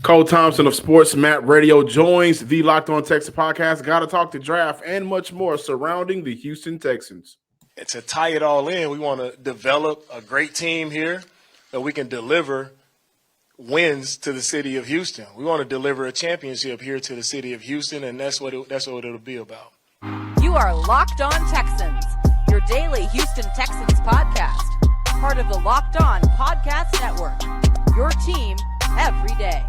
Cole Thompson of Sports Map Radio joins the Locked On Texans podcast. Got to talk to draft and much more surrounding the Houston Texans. And to tie it all in, we want to develop a great team here that we can deliver wins to the city of Houston. We want to deliver a championship here to the city of Houston, and that's what it'll be about. You are Locked On Texans, your daily Houston Texans podcast, part of the Locked On Podcast Network, your team every day.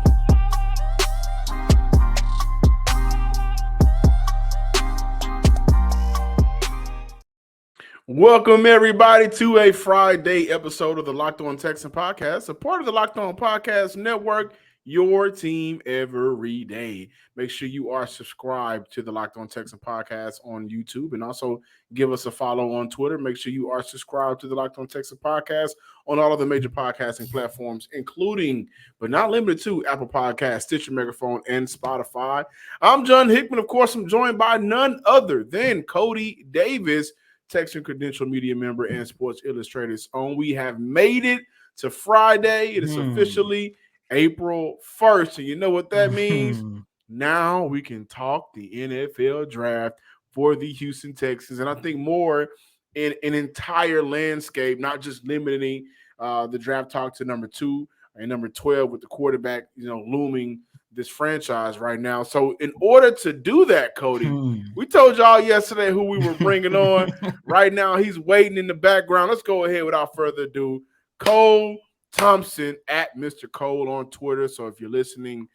Welcome, everybody, to a Friday episode of the Locked On Texan podcast, a part of the Locked On Podcast Network, your team every day. Make sure you are subscribed to the Locked On Texan podcast on YouTube, and also give us a follow on Twitter. Make sure you are subscribed to the Locked On Texan podcast on all of the major podcasting platforms, including, but not limited to, Apple Podcasts, Stitcher Megaphone, and Spotify. I'm John Hickman. Of course, I'm joined by none other than Cody Davis, Texan Credential Media member and Sports Illustrated's own. We have made it to Friday. It is officially April 1st. And you know what that means? Now we can talk the NFL draft for the Houston Texans. And I think more in an entire landscape, not just limiting the draft talk to number 2 and number 12 with the quarterback, looming this franchise right now. So in order to do that, Cody, we told y'all yesterday who we were bringing on. Right now, he's waiting in the background. Let's go ahead without further ado. Cole Thompson at Mr. Cole on Twitter. So if you're listening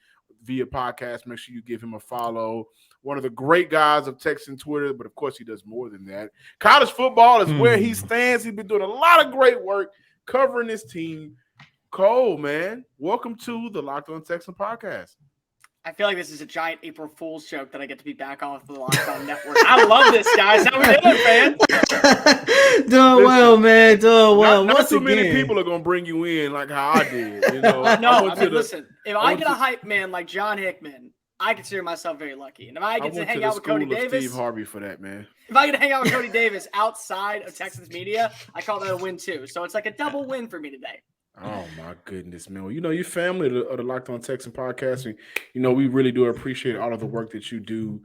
via podcast, make sure you give him a follow. One of the great guys of Texan Twitter, but of course he does more than that. College football is where he stands. He's been doing a lot of great work covering this team. Cole, man, welcome to the Locked On Texan podcast. I feel like this is a giant April Fool's joke that I get to be back on with the Locked On Network. I love this, guys. How we doing, man? Doing well, man. Doing well. Not too many people are going to bring you in like how I did. Listen, if I get a hype man like John Hickman, I consider myself very lucky. And if I get to hang out with Cody Davis, Steve Harvey for that, man. If I get to hang out with Cody Davis outside of Texans media, I call that a win too. So it's like a double win for me today. Oh, my goodness, man. Well, your family of the Locked On Texan podcast, and, we really do appreciate all of the work that you do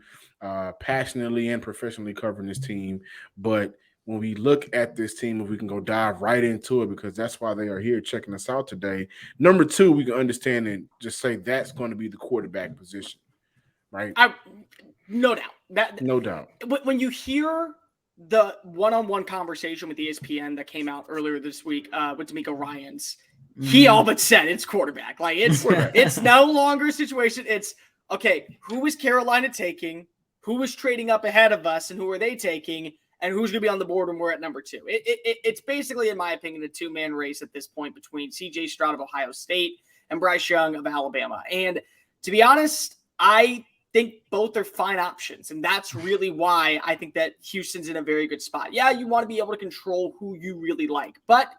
passionately and professionally covering this team. But when we look at this team, if we can go dive right into it, because that's why they are here checking us out today. Number 2, we can understand and just say that's going to be the quarterback position, right? No doubt. No doubt. When you hear the one-on-one conversation with ESPN that came out earlier this week with D'Amico Ryans, he all but said it's quarterback. Like it's no longer a situation. It's okay. Who is Carolina taking? Who is trading up ahead of us, and who are they taking? And who's going to be on the board when we're at number 2? It's basically, in my opinion, a 2-man race at this point between C.J. Stroud of Ohio State and Bryce Young of Alabama. And to be honest, I think both are fine options. And that's really why I think that Houston's in a very good spot. Yeah, you want to be able to control who you really like. But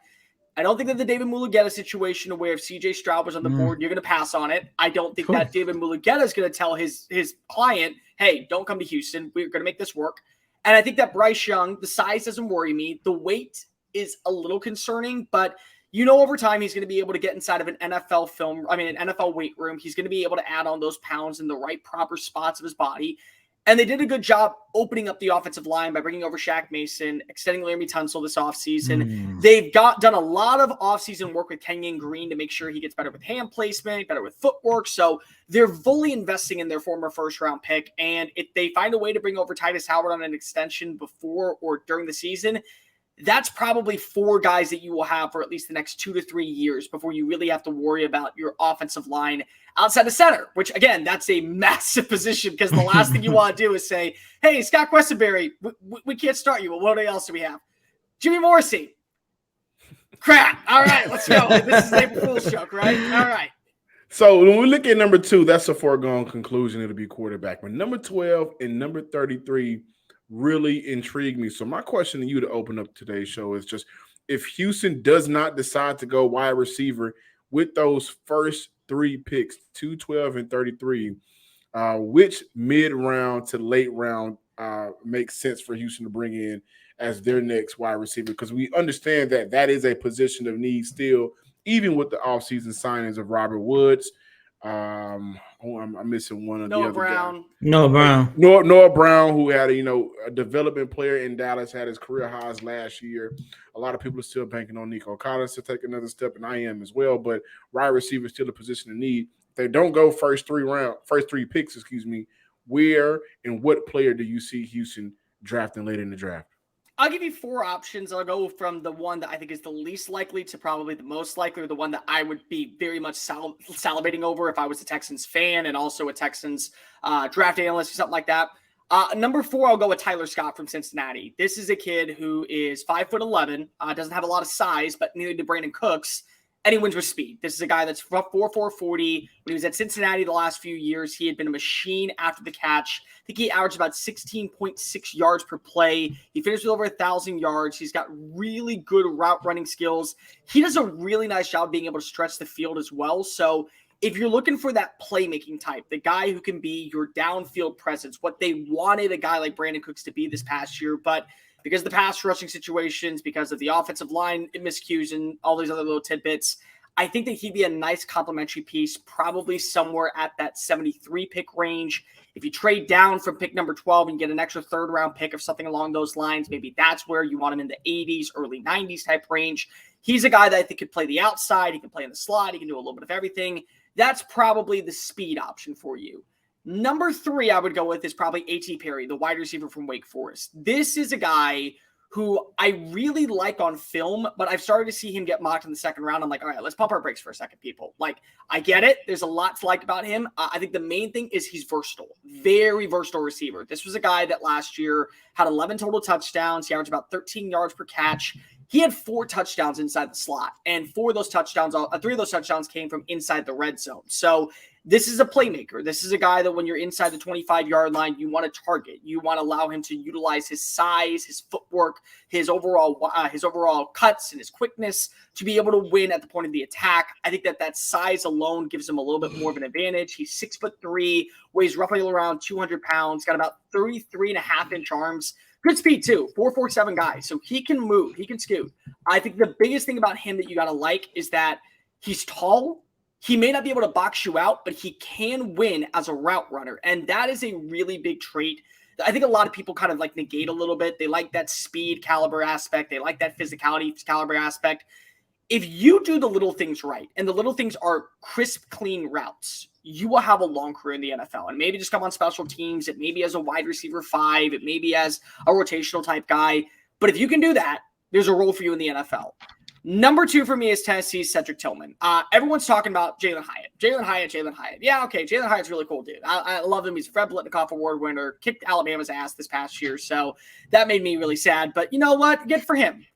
I don't think that the David Mulugheta situation where if CJ Stroud was on the board, you're going to pass on it. I don't think that David Mulugheta is going to tell his client, hey, don't come to Houston. We're going to make this work. And I think that Bryce Young, the size doesn't worry me. The weight is a little concerning, but over time, he's going to be able to get inside of an NFL weight room. He's going to be able to add on those pounds in the right proper spots of his body. And they did a good job opening up the offensive line by bringing over Shaq Mason, extending Laramie Tunsil this offseason. They've done a lot of offseason work with Kenyon Green to make sure he gets better with hand placement, better with footwork. So they're fully investing in their former first-round pick. And if they find a way to bring over Titus Howard on an extension before or during the season, that's probably 4 guys that you will have for at least the next 2 to 3 years before you really have to worry about your offensive line outside of center, which, again, that's a massive position because the last thing you want to do is say, hey, Scott Questenberry, we can't start you. Well, what else do we have? Jimmy Morrissey. Crap. All right, let's go. This is an April Fool's joke, right? All right. So when we look at number 2, that's a foregone conclusion. It'll be quarterback. But number 12 and number 33 really intrigue me. So my question to you to open up today's show is just, if Houston does not decide to go wide receiver with those first 3 picks, 2, 12, and 33, which mid-round to late round makes sense for Houston to bring in as their next wide receiver? Because we understand that is a position of need still, even with the offseason signings of Robert Woods. I'm missing one of the Noah other Brown. guys. No, Brown. Noah Brown, who had a development player in Dallas, had his career highs last year. A lot of people are still banking on Nico Collins to take another step, and I am as well. But wide receiver is still a position of need. If they don't go first three picks, where and what player do you see Houston drafting later in the draft? I'll give you 4 options. I'll go from the one that I think is the least likely to probably the most likely, or the one that I would be very much salivating over if I was a Texans fan and also a Texans draft analyst or something like that. Number 4, I'll go with Tyler Scott from Cincinnati. This is a kid who is 5'11", doesn't have a lot of size, but neither did Brandon Cooks. And he wins with speed. This is a guy that's 4.40. When he was at Cincinnati the last few years, he had been a machine after the catch. I think he averaged about 16.6 yards per play. He finished with over 1,000 yards. He's got really good route running skills. He does a really nice job being able to stretch the field as well. So if you're looking for that playmaking type, the guy who can be your downfield presence, what they wanted a guy like Brandon Cooks to be this past year, but because of the pass rushing situations, because of the offensive line miscues and all these other little tidbits, I think that he'd be a nice complementary piece, probably somewhere at that 73 pick range. If you trade down from pick number 12 and get an extra 3rd round pick or something along those lines, maybe that's where you want him in the 80s, early 90s type range. He's a guy that I think could play the outside. He can play in the slot. He can do a little bit of everything. That's probably the speed option for you. Number 3 I would go with is probably A.T. Perry, the wide receiver from Wake Forest. This is a guy who I really like on film, but I've started to see him get mocked in the 2nd round. I'm like, all right, let's pump our brakes for a second, people. Like, I get it. There's a lot to like about him. I think the main thing is he's versatile, very versatile receiver. This was a guy that last year had 11 total touchdowns. He averaged about 13 yards per catch. He had 4 touchdowns inside the slot, and 3 of those touchdowns came from inside the red zone. So this is a playmaker. This is a guy that when you're inside the 25-yard line, you want to target. You want to allow him to utilize his size, his footwork, his overall cuts, and his quickness to be able to win at the point of the attack. I think that size alone gives him a little bit more of an advantage. He's 6'3", weighs roughly around 200 pounds, got about 33.5-inch arms. Good speed, too. 4.47 guy. So he can move. He can scoot. I think the biggest thing about him that you got to like is that he's tall. He may not be able to box you out, but he can win as a route runner. And that is a really big trait. I think a lot of people kind of like negate a little bit. They like that speed caliber aspect. They like that physicality caliber aspect. If you do the little things right, and the little things are crisp, clean routes, you will have a long career in the NFL. And maybe just come on special teams. It may be as a wide receiver 5. It may be as a rotational type guy. But if you can do that, there's a role for you in the NFL. Number 2 for me is Tennessee's Cedric Tillman. Everyone's talking about Jalen Hyatt. Jalen Hyatt. Yeah, okay, Jalen Hyatt's really cool, dude. I love him. He's a Fred Biletnikoff Award winner, kicked Alabama's ass this past year, so that made me really sad. But you know what? Good for him.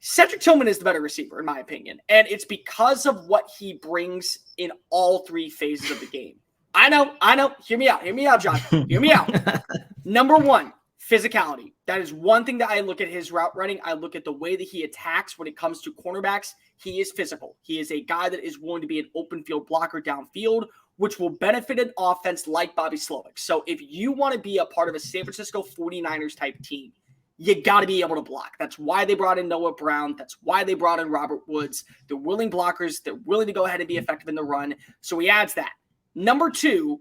Cedric Tillman is the better receiver, in my opinion, and it's because of what he brings in all 3 phases of the game. I know. Hear me out, John. Hear me out. Number 1, physicality. That is one thing that I look at his route running. I look at the way that he attacks when it comes to cornerbacks. He is physical. He is a guy that is willing to be an open field blocker downfield, which will benefit an offense like Bobby Slowick. So if you want to be a part of a San Francisco 49ers type team, you got to be able to block. That's why they brought in Noah Brown. That's why they brought in Robert Woods. They're willing blockers. They're willing to go ahead and be effective in the run. So he adds that. Number 2,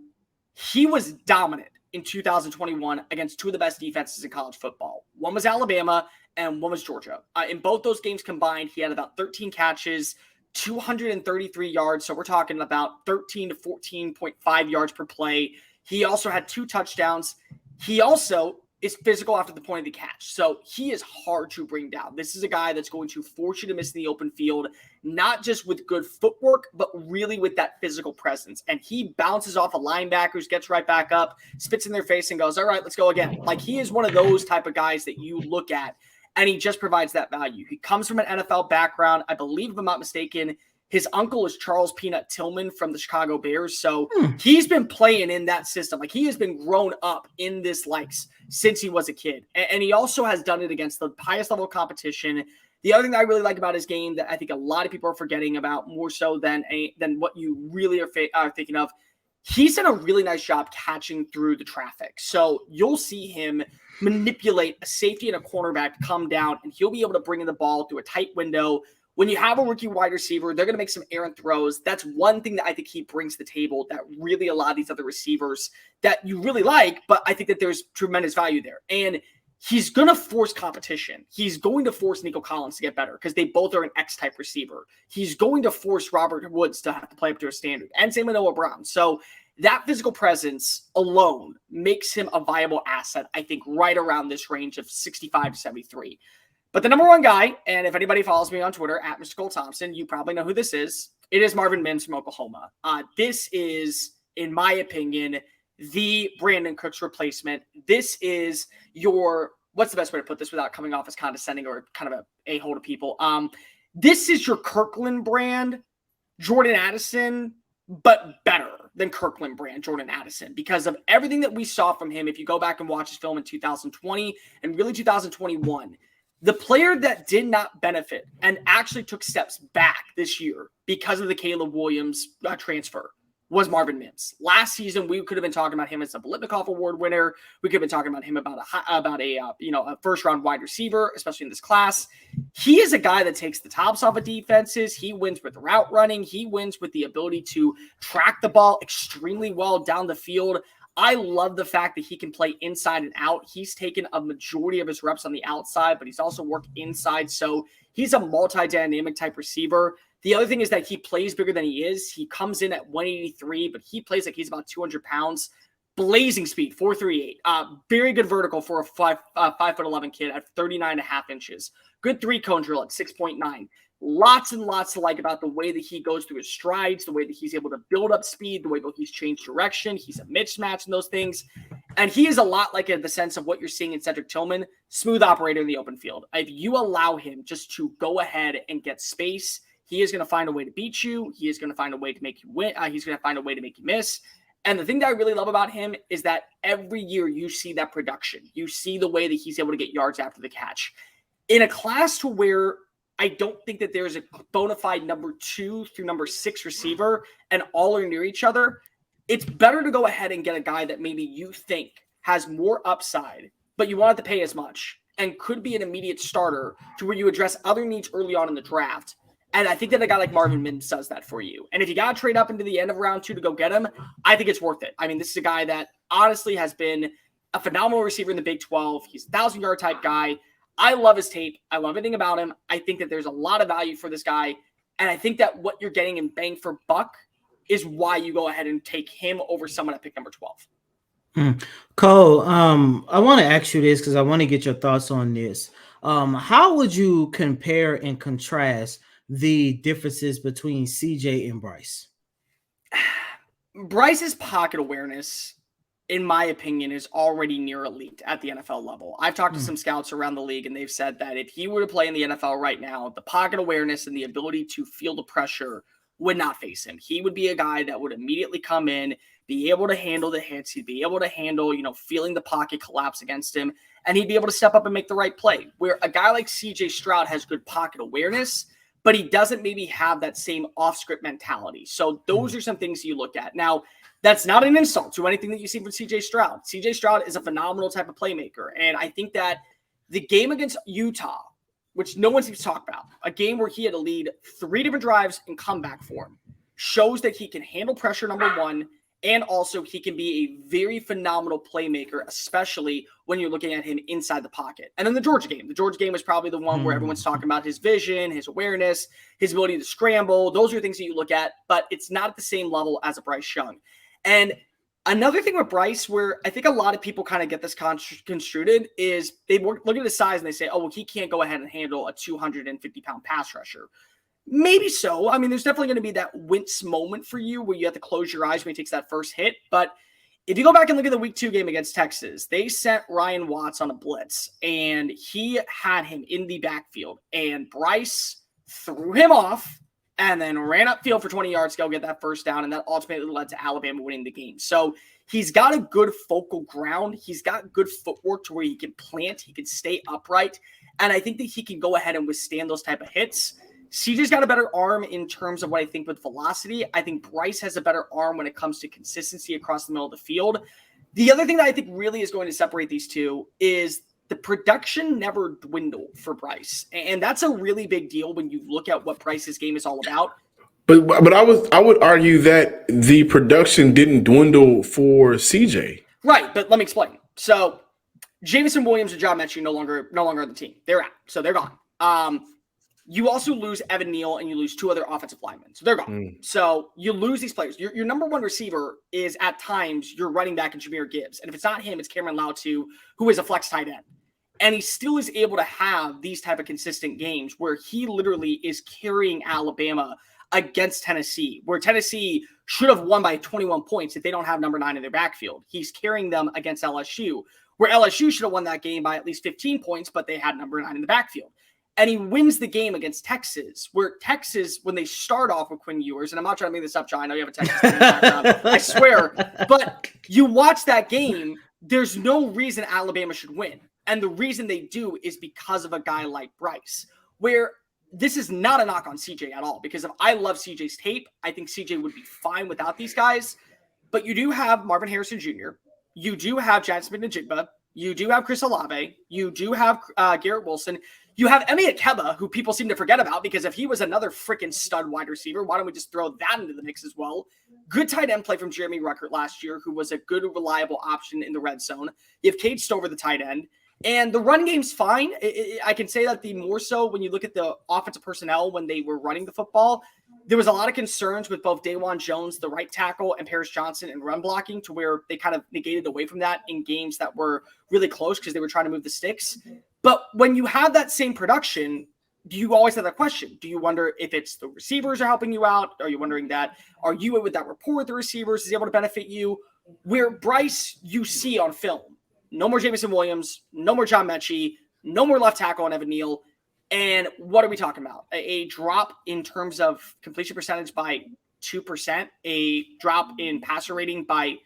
he was dominant in 2021 against 2 of the best defenses in college football. One was Alabama and one was Georgia. In both those games combined, he had about 13 catches, 233 yards. So we're talking about 13 to 14.5 yards per play. He also had 2 touchdowns. He also is physical after the point of the catch. So he is hard to bring down. This is a guy that's going to force you to miss in the open field, not just with good footwork, but really with that physical presence. And he bounces off of linebackers, gets right back up, spits in their face and goes, all right, let's go again. Like he is one of those type of guys that you look at and he just provides that value. He comes from an NFL background. I believe, if I'm not mistaken, his uncle is Charles Peanut Tillman from the Chicago Bears. So he's been playing in that system. Like he has been grown up in this likes since he was a kid. And he also has done it against the highest level of competition. The other thing that I really like about his game that I think a lot of people are forgetting about more so than what you really are thinking of, he's done a really nice job catching through the traffic. So you'll see him manipulate a safety and a cornerback to come down, and he'll be able to bring in the ball through a tight window when you have a rookie wide receiver, they're going to make some errant throws. That's one thing that I think he brings to the table that really a lot of these other receivers that you really like, but I think that there's tremendous value there. And he's going to force competition. He's going to force Nico Collins to get better because they both are an X-type receiver. He's going to force Robert Woods to have to play up to a standard, and same with Noah Brown. So that physical presence alone makes him a viable asset, I think, right around this range of 65 to 73. But the number one guy, and if anybody follows me on Twitter, at Mr. Cole Thompson, you probably know who this is. It is Marvin Mims from Oklahoma. This is, in my opinion, the Brandon Cooks replacement. This is your, what's the best way to put this without coming off as condescending or kind of a a-hole to people? This is your Kirkland brand, Jordan Addison, but better than Kirkland brand Jordan Addison because of everything that we saw from him. If you go back and watch his film in 2020 and really 2021, the player that did not benefit and actually took steps back this year because of the Caleb Williams transfer was Marvin Mims. Last season, we could have been talking about him as a Biletnikoff Award winner. We could have been talking about him about a first round wide receiver, especially in this class. He is a guy that takes the tops off of defenses. He wins with route running. He wins with the ability to track the ball extremely well down the field. I love the fact that he can play inside and out. He's taken a majority of his reps on the outside, but he's also worked inside. So he's a multi-dynamic type receiver. The other thing is that he plays bigger than he is. He comes in at 183, but he plays like he's about 200 pounds. Blazing speed, 4.38. Very good vertical for a 5'11" kid at 39.5 inches. Good three-cone drill at 6.9. Lots and lots to like about the way that he goes through his strides, the way that he's able to build up speed, the way that he's changed direction. He's a mismatch in those things. And he is a lot like the sense of what you're seeing in Cedric Tillman, smooth operator in the open field. If you allow him just to go ahead and get space, he is going to find a way to beat you. He is going to find a way to make you win. He's going to find a way to make you miss. And the thing that I really love about him is that every year you see that production. You see the way that he's able to get yards after the catch. In a class to where I don't think that there's a bona fide number 2 through number 6 receiver and all are near each other, it's better to go ahead and get a guy that maybe you think has more upside, but you want to pay as much and could be an immediate starter to where you address other needs early on in the draft. And I think that a guy like Marvin Mims does that for you. And if you got to trade up into the end of round 2 to go get him, I think it's worth it. I mean, this is a guy that honestly has been a phenomenal receiver in the Big 12. He's a 1,000-yard type guy. I love his tape. I love everything about him. I think that there's a lot of value for this guy. And I think that what you're getting in bang for buck is why you go ahead and take him over someone at pick number 12. Cole, I want to ask you this because I want to get your thoughts on this. How would you compare and contrast the differences between CJ and Bryce? Bryce's pocket awareness, in my opinion, is already near elite at the NFL level. I've talked to some scouts around the league, and they've said that if he were to play in the NFL right now, the pocket awareness and the ability to feel the pressure would not face him. He would be a guy that would immediately come in, be able to handle the hits. He'd be able to handle, feeling the pocket collapse against him, and he'd be able to step up and make the right play. Where a guy like CJ Stroud has good pocket awareness, but he doesn't maybe have that same off-script mentality. So those are some things you look at. Now, that's not an insult to anything that you see from CJ Stroud. CJ Stroud is a phenomenal type of playmaker. And I think that the game against Utah, which no one seems to talk about, a game where he had to lead 3 different drives and come back for him, shows that he can handle pressure, number one, and also he can be a very phenomenal playmaker, especially when you're looking at him inside the pocket. And then the Georgia game was probably the one where everyone's talking about his vision, his awareness, his ability to scramble. Those are things that you look at, but it's not at the same level as a Bryce Young. And another thing with Bryce, where I think a lot of people kind of get this construed, is they look at his size and they say, oh, well, he can't go ahead and handle a 250-pound pass rusher. Maybe so. I mean, there's definitely going to be that wince moment for you where you have to close your eyes when he takes that first hit. But if you go back and look at the week 2 game against Texas, they sent Ryan Watts on a blitz, and he had him in the backfield. And Bryce threw him off and then ran upfield for 20 yards to go get that first down, and that ultimately led to Alabama winning the game. So he's got a good focal ground. He's got good footwork to where he can plant, he can stay upright, and I think that he can go ahead and withstand those type of hits. CJ's got a better arm in terms of what I think with velocity. I think Bryce has a better arm when it comes to consistency across the middle of the field. The other thing that I think really is going to separate these two is the production never dwindled for Bryce. And that's a really big deal when you look at what Bryce's game is all about. But I would argue that the production didn't dwindle for CJ. Right, but let me explain. So Jameson Williams and John Mechie no longer on the team. They're out, so they're gone. You also lose Evan Neal and you lose 2 other offensive linemen, so they're gone. So you lose these players. Your number one receiver is at times your running back in Jahmyr Gibbs, and if it's not him, it's Cameron Lautu, who is a flex tight end, and he still is able to have these type of consistent games where he literally is carrying Alabama against Tennessee, where Tennessee should have won by 21 points if they don't have number 9 in their backfield. He's carrying them against LSU, where LSU should have won that game by at least 15 points, but they had number 9 in the backfield. And he wins the game against Texas, where Texas, when they start off with Quinn Ewers, and I'm not trying to make this up, John, I know you have a Texas fan background, I swear, but you watch that game, there's no reason Alabama should win. And the reason they do is because of a guy like Bryce, where this is not a knock on CJ at all, because if I love CJ's tape, I think CJ would be fine without these guys. But you do have Marvin Harrison Jr., you do have Jackson Smith-Njigba, you do have Chris Olave, you do have Garrett Wilson, you have Emi Akeba, who people seem to forget about, because if he was another freaking stud wide receiver, why don't we just throw that into the mix as well? Good tight end play from Jeremy Ruckert last year, who was a good, reliable option in the red zone. You have Cade Stover, the tight end. And the run game's fine. I can say that the more so when you look at the offensive personnel when they were running the football, there was a lot of concerns with both Dawan Jones, the right tackle, and Paris Johnson in run blocking, to where they kind of negated away from that in games that were really close because they were trying to move the sticks. But when you have that same production, do you always have that question? Do you wonder if it's the receivers are helping you out? Are you wondering that, are you with that rapport with the receivers is able to benefit you? Where Bryce, you see on film, no more Jameson Williams, no more John Mechie, no more left tackle on Evan Neal. And what are we talking about? A drop in terms of completion percentage by 2%, a drop in passer rating by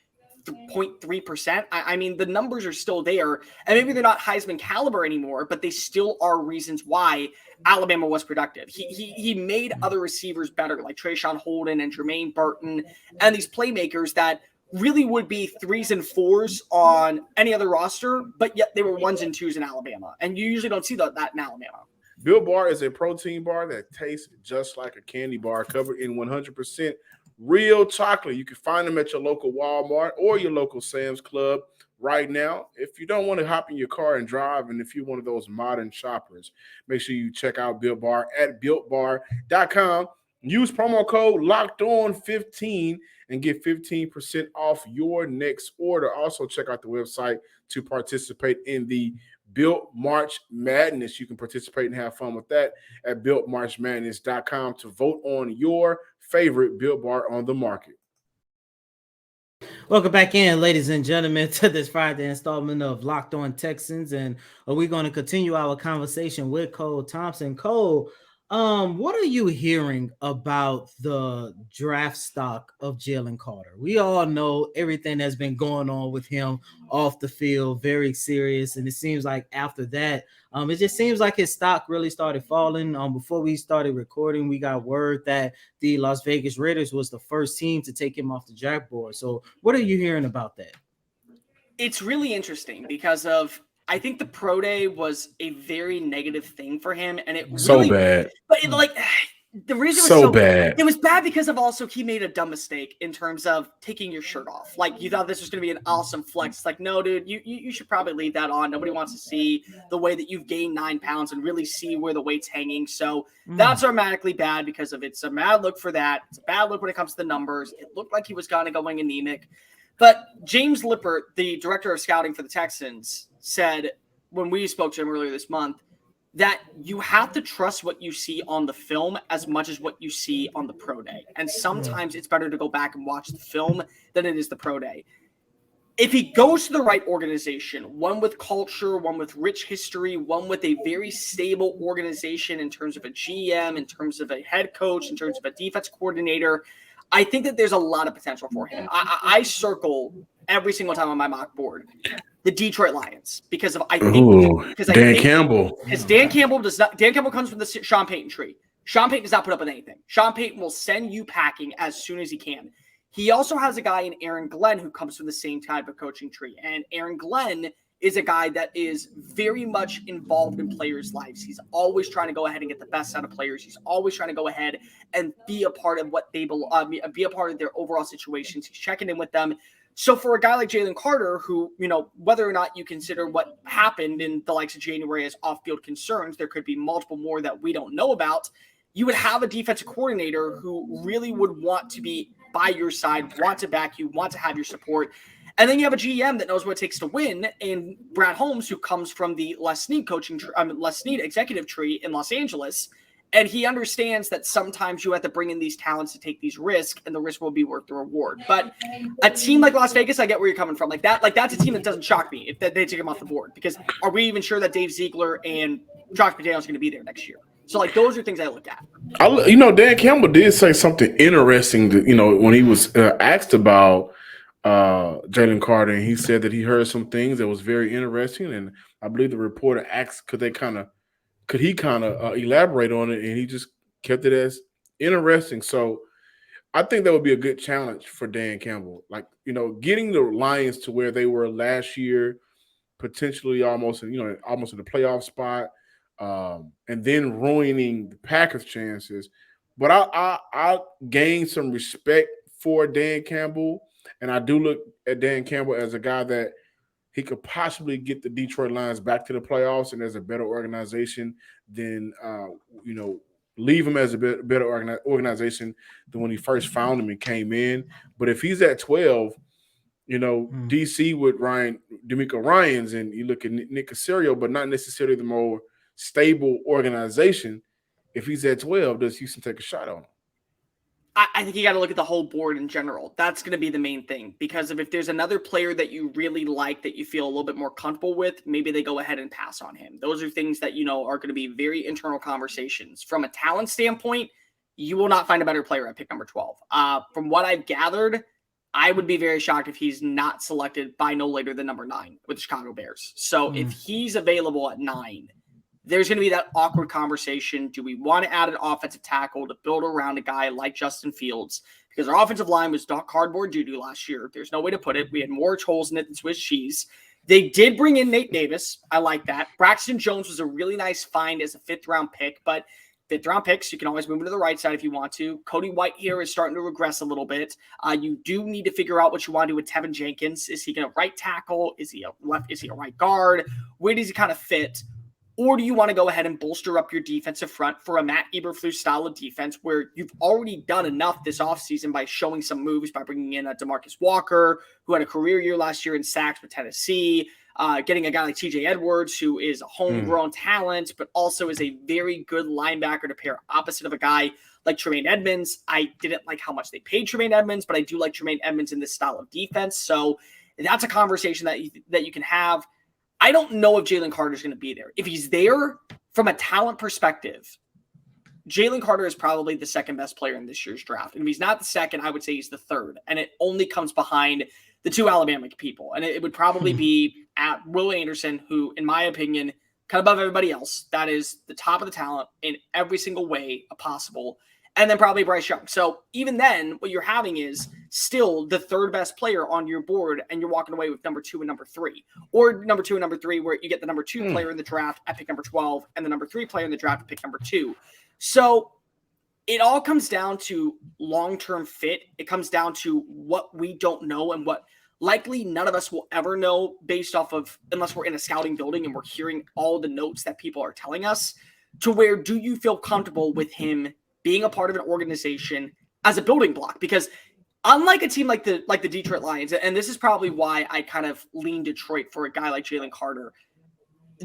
0.3%. I mean, the numbers are still there, and maybe they're not Heisman caliber anymore, but they still are reasons why Alabama was productive. He made other receivers better, like Trayshawn Holden and Jermaine Burton, and these playmakers that really would be 3s and 4s on any other roster, but yet they were 1s and 2s in Alabama. And you usually don't see that in Alabama. Built Bar is a protein bar that tastes just like a candy bar, covered in 100% real chocolate. You can find them at your local Walmart or your local Sam's Club right now. If you don't want to hop in your car and drive, and if you're one of those modern shoppers, make sure you check out Built Bar at BuiltBar.com. Use promo code LOCKEDON15 and get 15% off your next order. Also, check out the website to participate in the Built March Madness. You can participate and have fun with that at BuiltMarchMadness.com to vote on your favorite Built Bar on the market. Welcome back in, ladies and gentlemen, to this Friday installment of Locked On Texans, and we're going to continue our conversation with Cole Thompson. Cole, what are you hearing about the draft stock of Jalen Carter? We all know everything that's been going on with him off the field, very serious, and it seems like after that, it just seems like his stock really started falling. Before we started recording, we got word that the Las Vegas Raiders was the first team to take him off the draft board. So what are you hearing about that? It's really interesting because I think the pro day was a very negative thing for him, and it so really, bad. But the reason it was so bad. It was bad because of also he made a dumb mistake in terms of taking your shirt off. Like, you thought this was going to be an awesome flex. It's like, no, dude, you should probably leave that on. Nobody wants to see the way that you've gained 9 pounds and really see where the weight's hanging. So that's automatically bad because of it's a bad look for that. It's a bad look when it comes to the numbers. It looked like he was kind of going anemic. But James Lippert, the director of scouting for the Texans, said when we spoke to him earlier this month that you have to trust what you see on the film as much as what you see on the pro day. And sometimes it's better to go back and watch the film than it is the pro day. If he goes to the right organization, one with culture, one with rich history, one with a very stable organization in terms of a GM, in terms of a head coach, in terms of a defense coordinator, I think that there's a lot of potential for him. I circle every single time on my mock board the Detroit Lions because Dan Campbell. Because Dan Campbell comes from the Sean Payton tree. Sean Payton does not put up with anything. Sean Payton will send you packing as soon as he can. He also has a guy in Aaron Glenn who comes from the same type of coaching tree. And Aaron Glenn is a guy that is very much involved in players' lives. He's always trying to go ahead and get the best out of players. He's always trying to go ahead and be a part of what they be a part of their overall situations. He's checking in with them. So for a guy like Jalen Carter, who, whether or not you consider what happened in the likes of January as off-field concerns, there could be multiple more that we don't know about. You would have a defensive coordinator who really would want to be by your side, want to back you, want to have your support. And then you have a GM that knows what it takes to win, and Brad Holmes, who comes from the Les Snead Les Snead executive tree in Los Angeles, and he understands that sometimes you have to bring in these talents to take these risks, and the risk will be worth the reward. But a team like Las Vegas, I get where you're coming from. That's a team that doesn't shock me if they take him off the board, because are we even sure that Dave Ziegler and Josh McDaniels are going to be there next year? So, those are things I look at. Dan Campbell did say something interesting, when he was asked about Jalen Carter, and he said that he heard some things that was very interesting, and I believe the reporter asked could he kind of elaborate on it, and he just kept it as interesting. So I think that would be a good challenge for Dan Campbell, getting the Lions to where they were last year, potentially almost in the playoff spot, and then ruining the Packers' chances. But I gained some respect for Dan Campbell. And I do look at Dan Campbell as a guy that he could possibly get the Detroit Lions back to the playoffs and as a better organization than, leave him as a better organization than when he first found him and came in. But if he's at 12, DC with D'Amico Ryans, and you look at Nick Caserio, but not necessarily the more stable organization. If he's at 12, does Houston take a shot on him? I think you got to look at the whole board in general. That's going to be the main thing, because if there's another player that you really like, that you feel a little bit more comfortable with, maybe they go ahead and pass on him. Those are things that, are going to be very internal conversations. From a talent standpoint, you will not find a better player at pick number 12. From what I've gathered, I would be very shocked if he's not selected by no later than number 9 with the Chicago Bears. So if he's available at 9, there's going to be that awkward conversation. Do we want to add an offensive tackle to build around a guy like Justin Fields? Because our offensive line was cardboard doo-doo last year. There's no way to put it. We had more holes in it than Swiss cheese. They did bring in Nate Davis. I like that. Braxton Jones was a really nice find as a 5th-round pick, but 5th-round picks, you can always move him to the right side if you want to. Cody White here is starting to regress a little bit. You do need to figure out what you want to do with Tevin Jenkins. Is he going to right tackle? Is he a left? Is he a right guard? Where does he kind of fit? Or do you want to go ahead and bolster up your defensive front for a Matt Eberflus style of defense, where you've already done enough this offseason by showing some moves, by bringing in a DeMarcus Walker, who had a career year last year in sacks with Tennessee, getting a guy like TJ Edwards, who is a homegrown talent, but also is a very good linebacker to pair opposite of a guy like Tremaine Edmonds. I didn't like how much they paid Tremaine Edmonds, but I do like Tremaine Edmonds in this style of defense. So that's a conversation that you can have. I don't know if Jalen Carter is going to be there. If he's there, from a talent perspective, Jalen Carter is probably the second best player in this year's draft. And if he's not the second, I would say he's the third. And it only comes behind the 2 Alabama people. And it would probably be at Will Anderson, who, in my opinion, kind of above everybody else, that is the top of the talent in every single way possible. And then probably Bryce Young. So even then, what you're having is still the 3rd best player on your board, and you're walking away with number 2 and number 3. Or number 2 and number 3, where you get the number 2 player in the draft at pick number 12, and the number 3 player in the draft at pick number 2. So it all comes down to long-term fit. It comes down to what we don't know, and what likely none of us will ever know based off of, unless we're in a scouting building and we're hearing all the notes that people are telling us, to where do you feel comfortable with him being a part of an organization as a building block? Because unlike a team like the Detroit Lions, and this is probably why I kind of lean Detroit for a guy like Jalen Carter,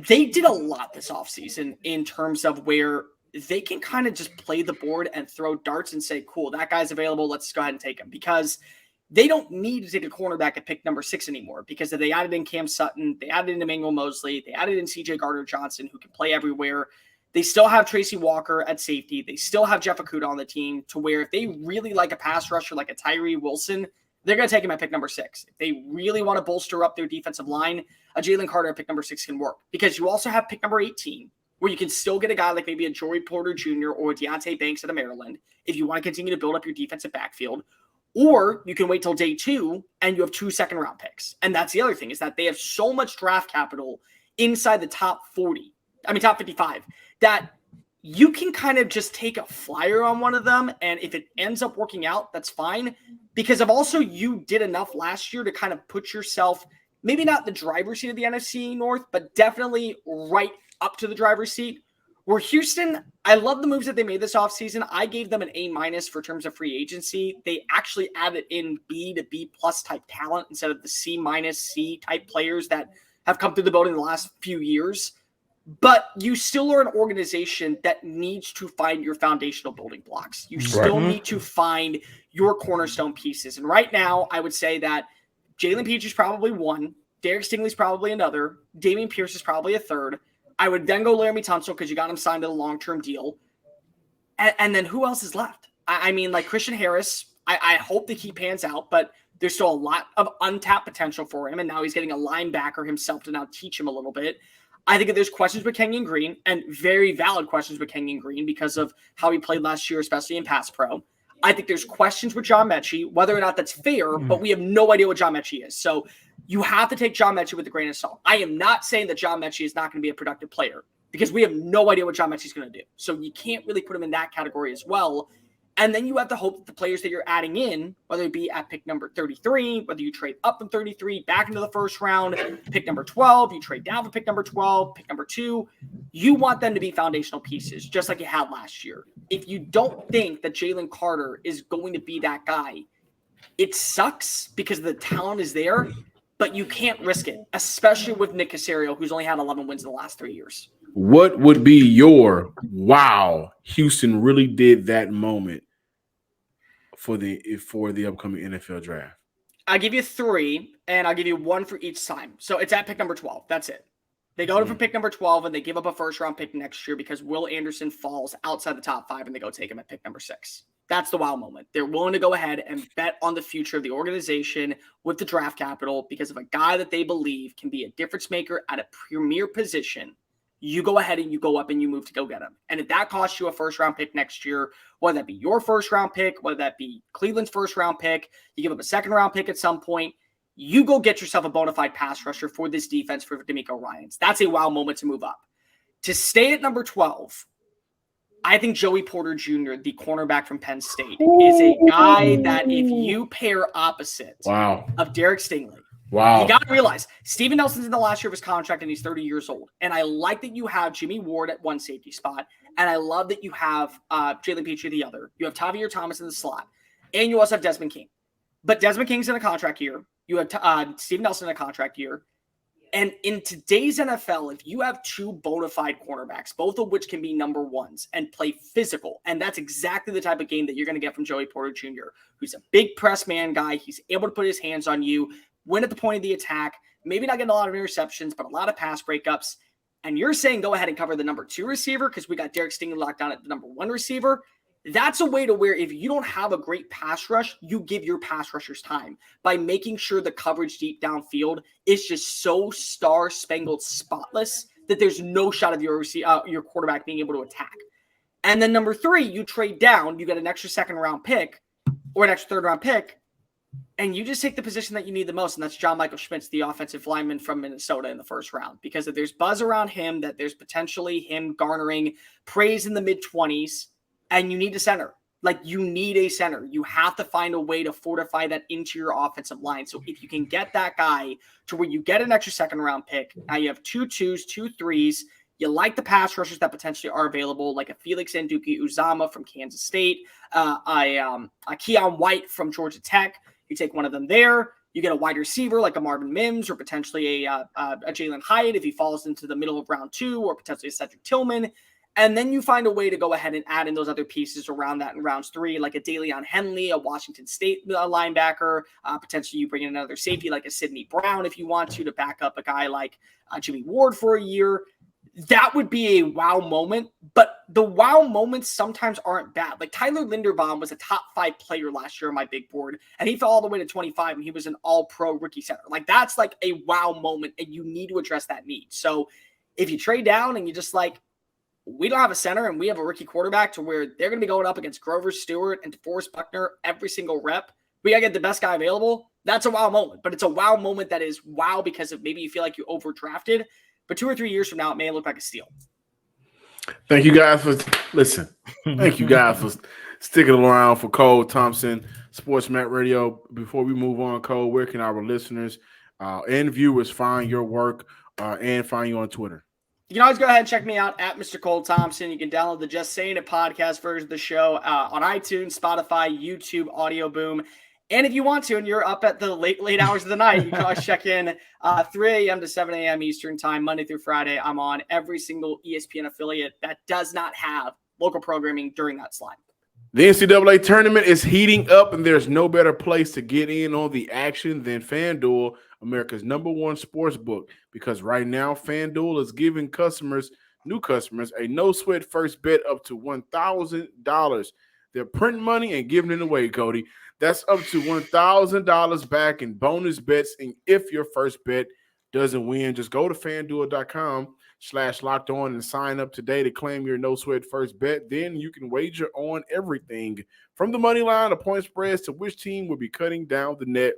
they did a lot this offseason in terms of where they can kind of just play the board and throw darts and say, cool, that guy's available, let's go ahead and take him. Because they don't need to take a cornerback at pick number 6 anymore, because they added in Cam Sutton, they added in Emmanuel Mosley, they added in CJ Gardner-Johnson, who can play everywhere. They still have Tracy Walker at safety. They still have Jeff Okudah on the team, to where if they really like a pass rusher like a Tyree Wilson, they're going to take him at pick number 6. If they really want to bolster up their defensive line, a Jalen Carter at pick number 6 can work. Because you also have pick number 18, where you can still get a guy like maybe a Joey Porter Jr. or a Deontay Banks out of Maryland if you want to continue to build up your defensive backfield. Or you can wait till day 2 and you have 2 second-round picks. And that's the other thing, is that they have so much draft capital inside the top 55, that you can kind of just take a flyer on one of them. And if it ends up working out, that's fine. Because of also you did enough last year to kind of put yourself, maybe not the driver's seat of the NFC North, but definitely right up to the driver's seat. Where Houston, I love the moves that they made this offseason. I gave them an A- for terms of free agency. They actually added in B to B plus type talent instead of the C- C type players that have come through the building in the last few years. But you still are an organization that needs to find your foundational building blocks. You still need to find your cornerstone pieces. And right now, I would say that Jalen Peach is probably one. Derek Stingley's probably another. Damian Pierce is probably a third. I would then go Laramie Tunsil because you got him signed to a long-term deal. And then who else is left? I mean, like Christian Harris, I hope that he pans out, but there's still a lot of untapped potential for him. And now he's getting a linebacker himself to now teach him a little bit. I think that there's questions with Kenyon Green, and very valid questions with Kenyon Green because of how he played last year, especially in pass pro. I think there's questions with John Mechie, whether or not that's fair, but we have no idea what John Mechie is. So you have to take John Mechie with a grain of salt. I am not saying that John Mechie is not going to be a productive player because we have no idea what John Mechie is going to do. So you can't really put him in that category as well. And then you have to hope that the players that you're adding in, whether it be at pick number 33, whether you trade up from 33 back into the first round, pick number 12, you trade down for pick number 12, pick number 2, you want them to be foundational pieces, just like you had last year. If you don't think that Jalen Carter is going to be that guy, it sucks because the talent is there, but you can't risk it, especially with Nick Caserio, who's only had 11 wins in the last 3 years. What would be your wow, Houston really did that moment for the upcoming NFL draft? I'll give you 3, and I'll give you 1 for each time. So it's at pick number 12. That's it. They go for pick number 12, and they give up a first-round pick next year because Will Anderson falls outside the top 5, and they go take him at pick number 6. That's the wow moment. They're willing to go ahead and bet on the future of the organization with the draft capital because of a guy that they believe can be a difference maker at a premier position. You go ahead and you go up and you move to go get him. And if that costs you a first-round pick next year, whether that be your first-round pick, whether that be Cleveland's first-round pick, you give up a second-round pick at some point, you go get yourself a bona fide pass rusher for this defense for D'Amico Ryans. That's a wow moment to move up. To stay at number 12, I think Joey Porter Jr., the cornerback from Penn State, is a guy that if you pair opposite of Derek Stingley, you got to realize Steven Nelson's in the last year of his contract and he's 30 years old. And I like that you have Jimmy Ward at one safety spot. And I love that you have Jalen Petrie the other. You have Tavier Thomas in the slot. And you also have Desmond King. But Desmond King's in a contract year. You have Steven Nelson in a contract year. And in today's NFL, if you have 2 bona fide cornerbacks, both of which can be number 1s and play physical, and that's exactly the type of game that you're going to get from Joey Porter Jr., who's a big press man guy. He's able to put his hands on you, win at the point of the attack, maybe not getting a lot of interceptions, but a lot of pass breakups. And you're saying go ahead and cover the number 2 receiver because we got Derek Stingley locked down at the number 1 receiver. That's a way to where if you don't have a great pass rush, you give your pass rushers time by making sure the coverage deep downfield is just so star-spangled spotless that there's no shot of your quarterback being able to attack. And then number 3, you trade down, you get an extra second-round pick or an extra third-round pick, and you just take the position that you need the most, and that's John Michael Schmitz, the offensive lineman from Minnesota in the first round. Because if there's buzz around him, that there's potentially him garnering praise in the mid-20s, and you need a center. Like, you need a center. You have to find a way to fortify that into your offensive line. So if you can get that guy to where you get an extra second-round pick, now you have 2 2s, 2 3s, you like the pass rushers that potentially are available, like a Felix Nduki-Uzama from Kansas State, a Keon White from Georgia Tech. You take one of them there. You get a wide receiver like a Marvin Mims or potentially a Jalen Hyatt if he falls into the middle of round 2, or potentially a Cedric Tillman. And then you find a way to go ahead and add in those other pieces around that in rounds 3, like a Daleon Henley, a Washington State linebacker. Potentially you bring in another safety like a Sidney Brown if you want to back up a guy like Jimmy Ward for a year. That would be a wow moment, but the wow moments sometimes aren't bad. Like Tyler Linderbaum was a top 5 player last year on my big board, and he fell all the way to 25, and he was an all-pro rookie center. Like, that's like a wow moment, and you need to address that need. So if you trade down and you just like, we don't have a center and we have a rookie quarterback to where they're going to be going up against Grover Stewart and DeForest Buckner every single rep, we gotta get the best guy available. That's a wow moment, but it's a wow moment that is wow because of maybe you feel like you overdrafted, but 2 or 3 years from now, it may look like a steal. Thank you guys for Thank you guys for sticking around for Cole Thompson, Sports Mat Radio. Before we move on, Cole, where can our listeners and viewers find your work and find you on Twitter? You can always go ahead and check me out at Mr. Cole Thompson. You can download the Just Saying It podcast version of the show on iTunes, Spotify, YouTube, Audio Boom. And if you want to, and you're up at the late hours of the night, you can always check in 3 a.m. to 7 a.m. Eastern time, Monday through Friday. I'm on every single ESPN affiliate that does not have local programming during that slot. The NCAA tournament is heating up, and there's no better place to get in on the action than FanDuel, America's #1 sports book, because right now FanDuel is giving new customers, a no-sweat first bet up to $1,000. They're printing money and giving it away, Cody. That's up to $1,000 back in bonus bets, and if your first bet doesn't win, just go to FanDuel.com/locked on and sign up today to claim your no-sweat first bet. Then you can wager on everything from the money line to point spreads to which team will be cutting down the net,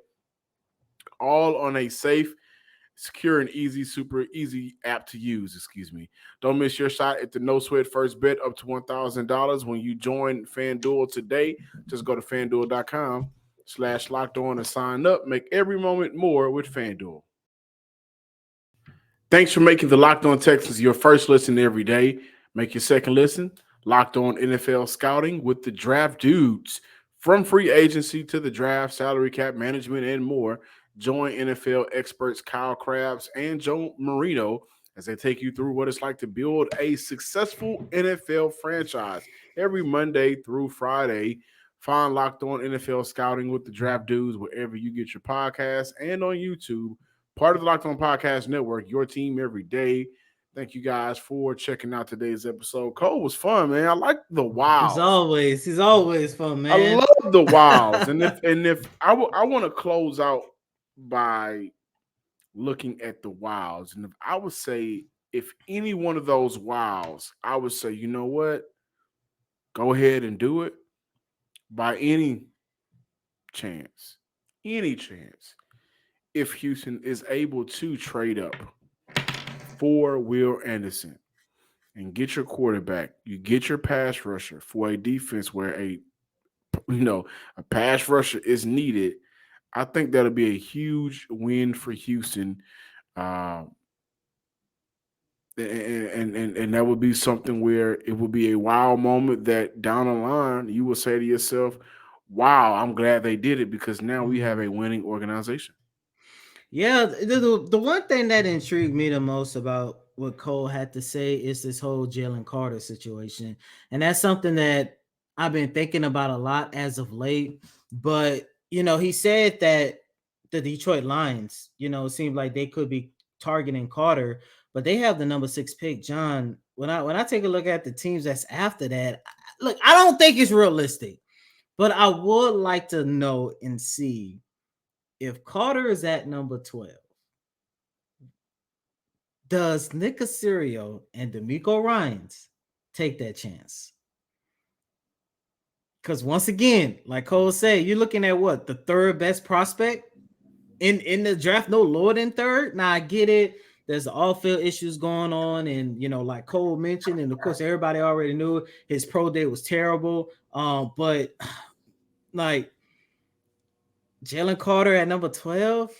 all on a safe, secure, and super easy app to use. Don't miss your shot at the no-sweat first bet up to $1,000 when you join FanDuel today. Just go to FanDuel.com/locked on and sign up. Make every moment more with FanDuel. Thanks for making the Locked On Texans your first listen every day. Make your second listen Locked On NFL Scouting with the Draft Dudes. From free agency to the draft, salary cap management, and more, join NFL experts Kyle Krabs and Joe Marino as they take you through what it's like to build a successful NFL franchise. Every Monday through Friday, find Locked On NFL Scouting with the Draft Dudes wherever you get your podcasts and on YouTube. Part of the Locked On Podcast Network, your team every day. Thank you guys for checking out today's episode. Cole was fun, man. I like the wows. He's always fun, man. I love the wows. and if I want to close out by looking at the wows, and if I would say if any one of those wows, I would say, you know what? Go ahead and do it by any chance. If Houston is able to trade up for Will Anderson and get your quarterback, you get your pass rusher for a defense where a pass rusher is needed, I think that'll be a huge win for Houston. And that would be something where it would be a wow moment that down the line you will say to yourself, wow, I'm glad they did it because now we have a winning organization. Yeah, the one thing that intrigued me the most about what Cole had to say is this whole Jalen Carter situation. And that's something that I've been thinking about a lot as of late. But, he said that the Detroit Lions, it seemed like they could be targeting Carter, but they have the number 6 pick. John, when I take a look at the teams that's after that, look, I don't think it's realistic, but I would like to know and see if Carter is at number 12, does Nick Caserio and D'Amico Ryans take that chance? Because once again, like Cole said, you're looking at what, the third best prospect in the draft, no lower than third. Now I get it. There's off-field issues going on, and like Cole mentioned, and of course everybody already knew his pro day was terrible. But like Jalen Carter at number 12.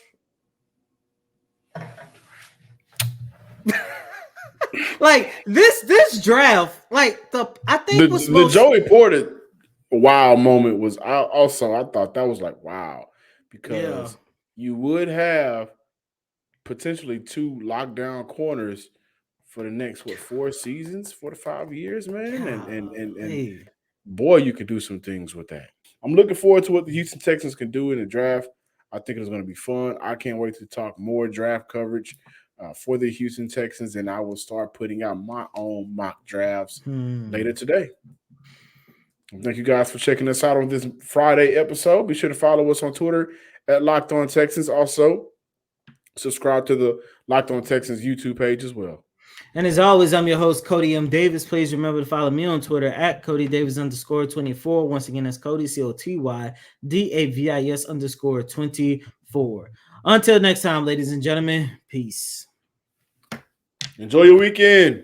Like this draft, like I think the Joey Porter wow moment was I thought that was like wow, because you would have potentially 2 lockdown corners for the next 4 seasons, 4 to 5 years, man, and boy, you could do some things with that. I'm looking forward to what the Houston Texans can do in the draft. I think it's going to be fun. I can't wait to talk more draft coverage for the Houston Texans, and I will start putting out my own mock drafts later today. Thank you guys for checking us out on this Friday episode. Be sure to follow us on Twitter at Locked On Texans. Also, subscribe to the Locked On Texans YouTube page as well. And as always, I'm your host, Cody M. Davis. Please remember to follow me on Twitter at Cody Davis _24. Once again, that's Cody, COTY DAVIS _24. Until next time, ladies and gentlemen, peace. Enjoy your weekend.